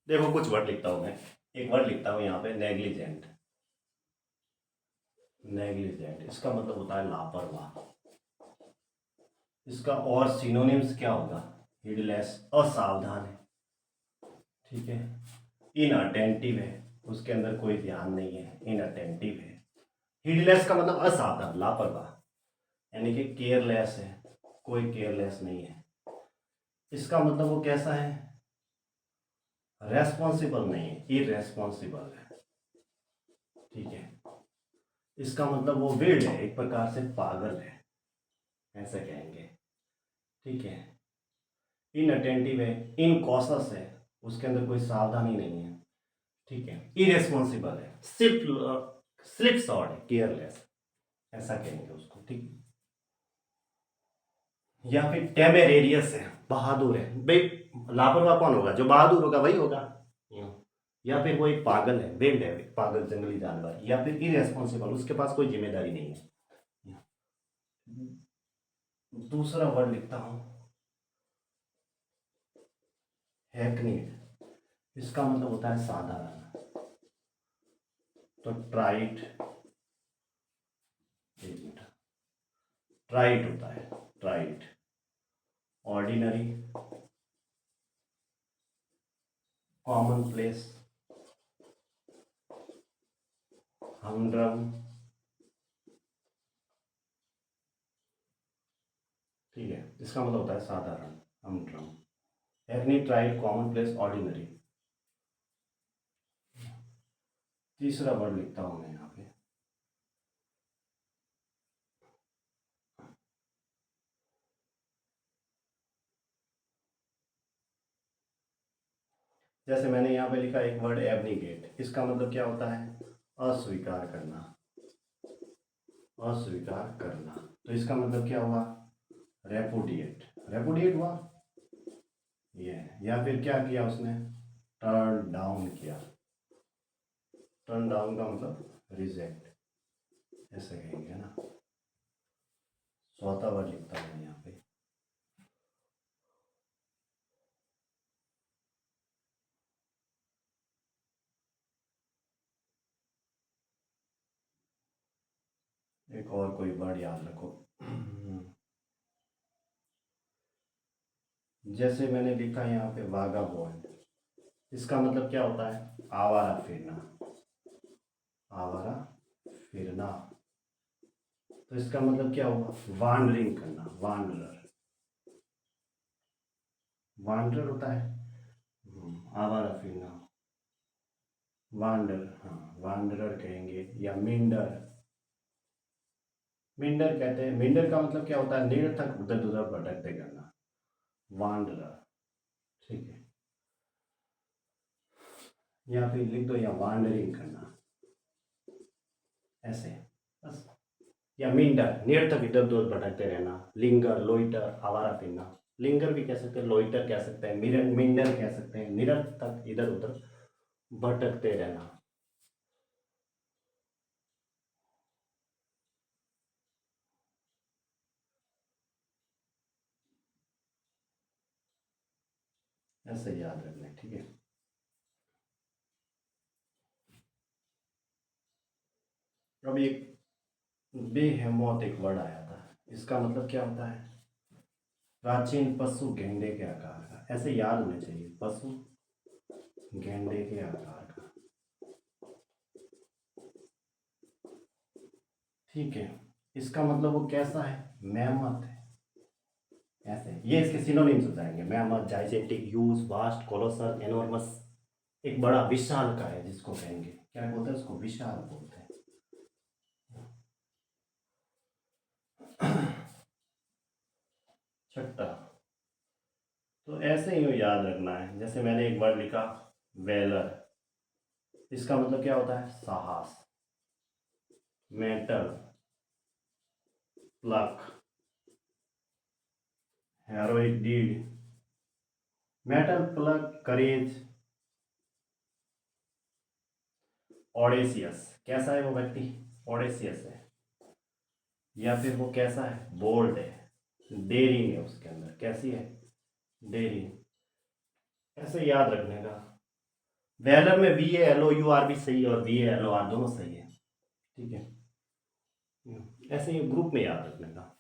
देखो कुछ वर्ड लिखता हूँ मैं। एक वर्ड लिखता हूँ यहाँ पे नेग्लिजेंट। नेग्लिजेंट इसका मतलब होता है लापरवाह। इसका और सिनोनिम्स क्या होगा? हीडलेस, असावधान है, ठीक है। इनअटेंटिव है, उसके अंदर कोई ध्यान नहीं है, इनअटेंटिव है। हीडलेस का मतलब असावधान, लापरवाह, यानी कि केयरलेस है, कोई केयरलेस नहीं है। इसका मतलब वो कैसा है? रेस्पॉन्सिबल नहीं है, इरेस्पॉन्सिबल है, ठीक है। इसका मतलब वो विर्ड है, एक प्रकार से पागल है, ऐसा कहेंगे, ठीक है। इनअटेंटिव है, इनकॉशस है, उसके अंदर कोई सावधानी नहीं है, ठीक है। इरेस्पॉन्सिबल है, स्लिप शॉट है, केयरलेस, ऐसा कहेंगे उसको, ठीक है। या फिर टेमेरेरियस है, बहादुर है। भाई लापरवाह कौन होगा? जो बहादुर होगा वही होगा। या फिर वो एक पागल है, वेल्ड है, एक पागल जंगली जानवर। या फिर इरेस्पॉन्सिबल, उसके पास कोई जिम्मेदारी नहीं है। दूसरा वर्ड लिखता हूं, हैकनीड। इसका मतलब होता है साधारण। तो ट्राइट, एक मिनट, ट्राइट होता है, trite. Ordinary, commonplace, humdrum, ठीक है। इसका मतलब होता है साधारण, humdrum. Hackneyed, trite, commonplace, ordinary. तीसरा वर्ड लिखता हूं मैं यहाँ पे, जैसे मैंने यहाँ पे लिखा एक वर्ड एबनीगेट। इसका मतलब क्या होता है? अस्वीकार करना, अस्वीकार करना। तो इसका मतलब क्या हुआ? रेपुडिएट, रेपुडिएट हुआ ये। या फिर क्या किया उसने? टर्न डाउन किया। टर्न डाउन का मतलब रिजेक्ट, ऐसे कहेंगे ना। चौथा वर्ड लिखता हूँ यहाँ पे, एक और कोई वर्ड याद रखो। जैसे मैंने लिखा यहाँ पे वागाबॉन्ड। इसका मतलब क्या होता है? आवारा फिरना, आवारा फिरना। तो इसका मतलब क्या हुआ? वांडरिंग करना, वांडरर। वांडरर होता है आवारा फिरना, वांडर, हाँ वांडरर कहेंगे। या मिंडर, मिंडर कहते हैं। मिंडर का मतलब क्या होता है? निरर्थक उधर उधर भटकते करना, वांडरर, ठीक है। या फिर लिख दो, या वांडरिंग करना, ऐसे बस। या मिंडर, निरर्थक इधर उधर भटकते रहना। लिंगर, लोइटर, आवारा फिरना। लिंगर भी कह सकते हैं, लोइटर कह सकते हैं, मिंडर कह सकते हैं, निरर्थक इधर उधर भटकते रहना। ऐसे याद रखना है, ठीक है। अभी एक बेहेमौत एक वर्ड आया था, इसका मतलब क्या होता है? प्राचीन पशु गेंडे के आकार का, ऐसे याद होने चाहिए, पशु गेंडे के आकार का, ठीक है। इसका मतलब वो कैसा है? मैमथ है, ऐसे। ये इसके सिनोनिम्स हो जाएंगे, mammoth, gigantic, huge, vast, colossal, enormous. एक बड़ा विशाल का है, जिसको कहेंगे क्या बोलते हैं? उसको विशाल बोलते हैं। छठा, तो ऐसे ही याद रखना है। जैसे मैंने एक वर्ड लिखा वेलर। इसका मतलब क्या होता है? साहस। Mettle, pluck, heroic deed. Mettle, pluck, courage, audacious. कैसा है वो व्यक्ति? ऑडेसियस है। या फिर वो कैसा है? बोल्ड है, डेयरिंग है, उसके अंदर कैसी है? डेयरिंग। ऐसे याद रखने का। वेलर में VALOUR भी सही है और VALOR दोनों सही है, ठीक है। ऐसे ही ग्रुप में याद रखने का।